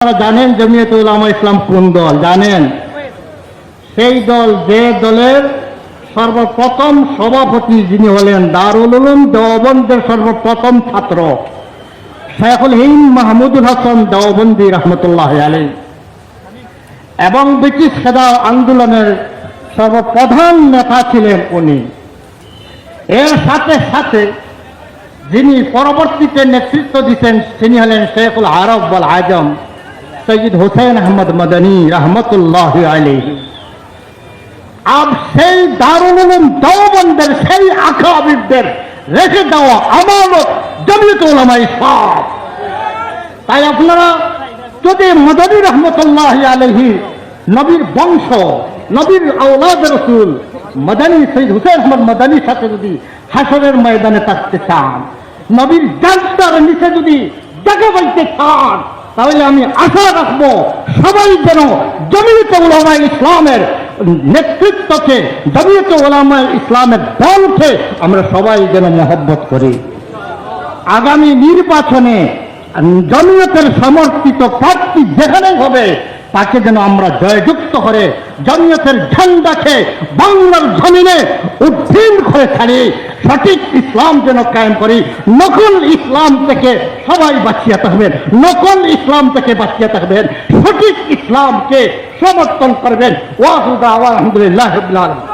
আপনারা জানেন জমিয়তে উলামা ইসলাম কোন দল জানেন? সেই দল যে দলের সর্বপ্রথম সভাপতি যিনি হলেন দারুল উলুম দেওবন্দের সর্বপ্রথম ছাত্র শেখুল হিন্দ মাহমুদুল হাসান দেওবন্দি রহমতুল্লাহ আলাইহি, এবং ব্রিটিশ খেদা আন্দোলনের সর্বপ্রধান নেতা ছিলেন উনি। এর সাথে সাথে যিনি পরবর্তীতে নেতৃত্ব দিতেন তিনি হলেন শেখুল আরব ওয়াল আজম সৈয়দ হুসেন আহমদ মদনী রহমতুল্লাহ আলাইহি। আর সেই দারুল উলুম দেওবন্দের সেই আকাবিরদের রেখে দেওয়া আমানত জমিয়তে উলামা ইসলাম। তাই আপনারা যদি মদনী রহমতুল্লাহ আলাইহি নবীর বংশ, নবীর আওলাদ রাসূল মদনী সৈয়দ হুসেন আহমদ মদনীর সাথে যদি হাসরের ময়দানে থাকতে চান, নবীর জান্নাতের নিচে যদি জায়গা পাইতে চান, তাহলে আমি আশা রাখবো সবাই যেন জমিয়তে উলামা ইসলামের নেতৃত্বকে, জমিয়তে উলামা ইসলামের দলকে আমরা সবাই যেন মহব্বত করি। আগামী নির্বাচনে জমিয়তের সমর্থিত প্রার্থী যেখানেই হবে তাকে যেন আমরা জয়যুক্ত করে জমিয়তের ঝান্ডাকে বাংলার জমিনে উদ্দিন করে ছাড়ি, সঠিক ইসলাম যেন কায়েম করি। নকল ইসলাম থেকে সবাই বাঁচিয়ে থাকবেন, নকল ইসলাম থেকে বাঁচিয়ে থাকবেন, সঠিক ইসলামকে সমর্থন করবেন। ওয়া আলহামদুলিল্লাহ রাব্বিল আলামিন।